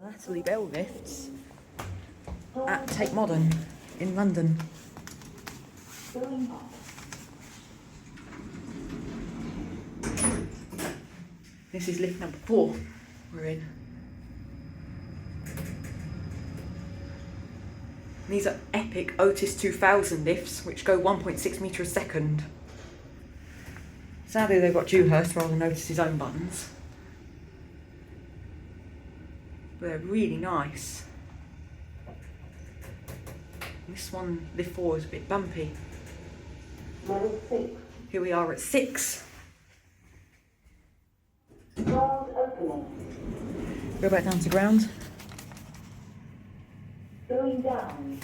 Natalie Bell lifts at Tate Modern in London. This is lift number 4 we're in. These are epic Otis 2000 lifts, which go 1.6 metres a second. Sadly, they've got Dewhurst rather than Otis's own buttons. But they're really nice. This one, lift 4, is a bit bumpy. Level 6. Here we are at 6. Doors opening. Go back down to ground. Going down.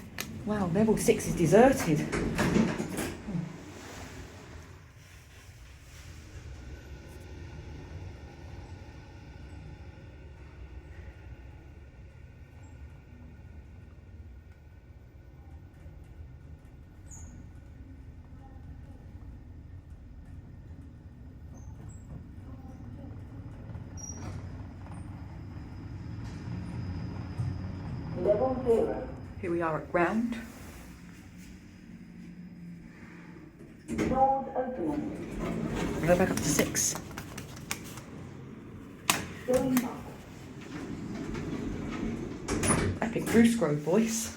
Wow, level 6 is deserted. Level 0. Here we are at ground. Doors opening. Go back up to 6. Going up. Epic Bruce Grove voice.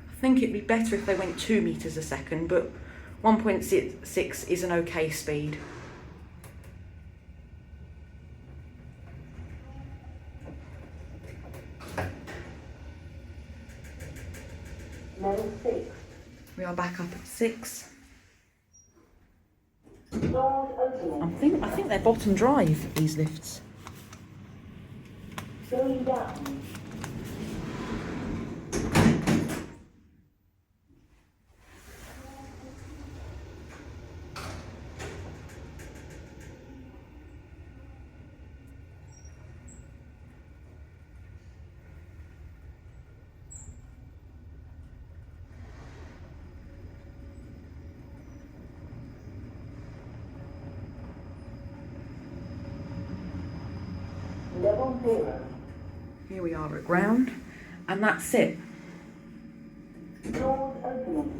I think it'd be better if they went 2 metres a second, but 1.6 is an okay speed. Level 6. We are back up at 6. Doors opening. I think they're bottom drive, these lifts. Going down. Level 0. Here we are at ground, and that's it. Doors opening.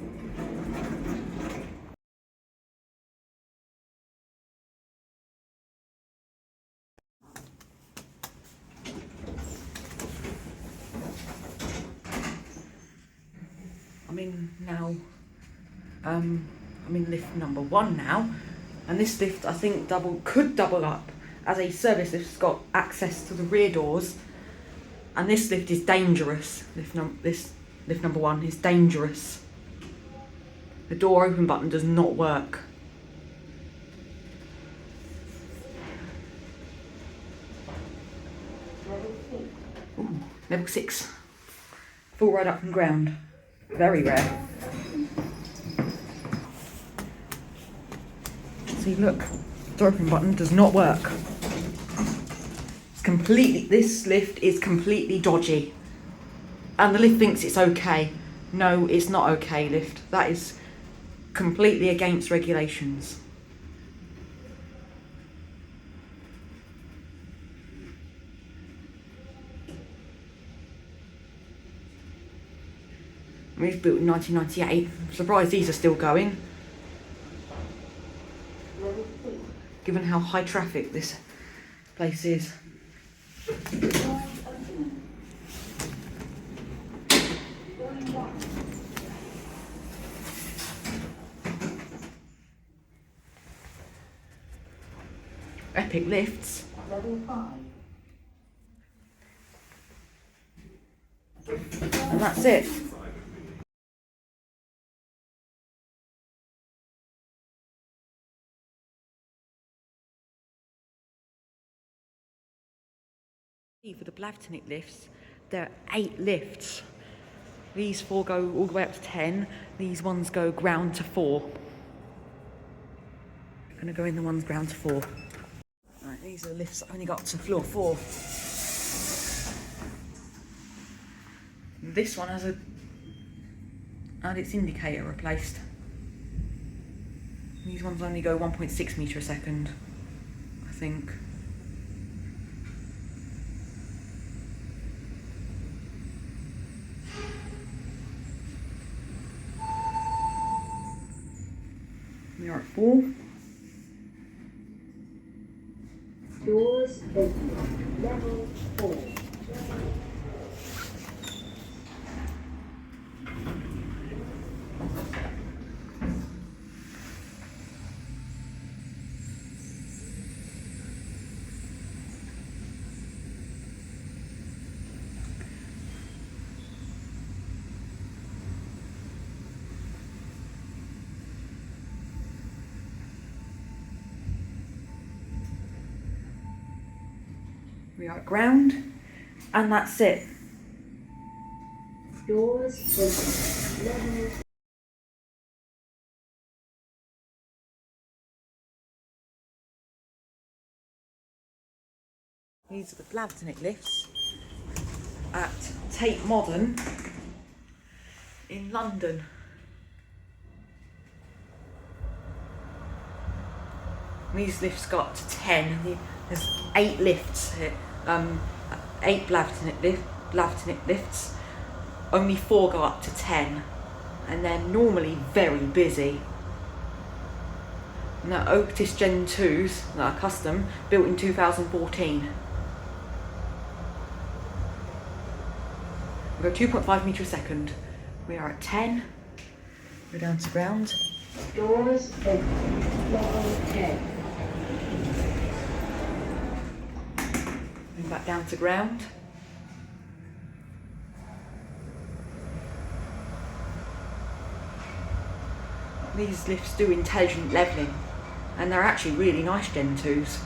I'm in lift number 1 now, and this lift I think could double up as a service lift. It's got access to the rear doors, and this lift is dangerous. This lift number 1 is dangerous. The door open button does not work. Level 6. Ooh, level 6. Full ride up from ground. Very rare. See, look, door open button does not work. This lift is completely dodgy. And the lift thinks it's okay. No, it's not okay, lift. That is completely against regulations. I mean, it was built in 1998. I'm surprised these are still going, Level 6. given how high traffic this place is. Doors opening. Going down. Epic lifts. Level 5. And that's it. For the Blavatnik lifts, there are 8 lifts. These 4 go all the way up to 10. These ones go ground to 4. I'm going to go in the ones ground to 4. Right, these are the lifts that only got up to floor 4. This one has had its indicator replaced. These ones only go 1.6 metre a second, I think. We are at 4. Doors open. Level 4. We are at ground, and that's it. Doors open. Level. These are the Blavatnik lifts at Tate Modern in London. These lifts go up to 10. There's 8 lifts here, 8 Blavatnik lifts. Only 4 go up to 10, and they're normally very busy. And they're Otis Gen 2s that are custom, built in 2014. We go 2.5 metre a second. We are at 10. Go down to ground. Doors open. Level 10. And back down to ground. These lifts do intelligent levelling, and they're actually really nice Gen 2s.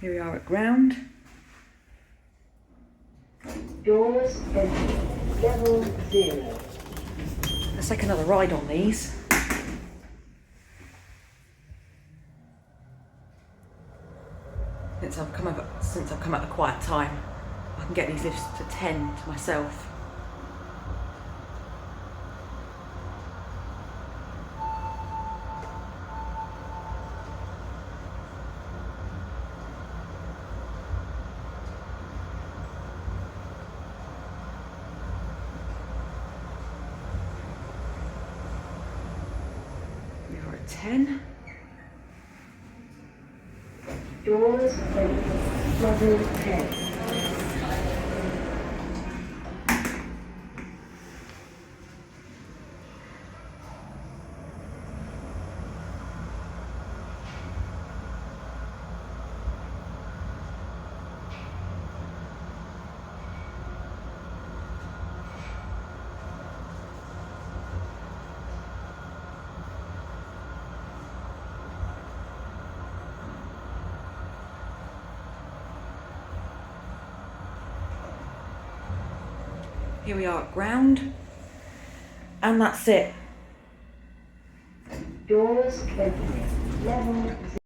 Here we are at ground. Doors open. Level 0. Let's take another ride on these. Since I've come at a quiet time, I can get these lifts to 10 to myself. We are at 10. Doors open. Level 10. Here we are at ground, and that's it. Doors open. Level 0.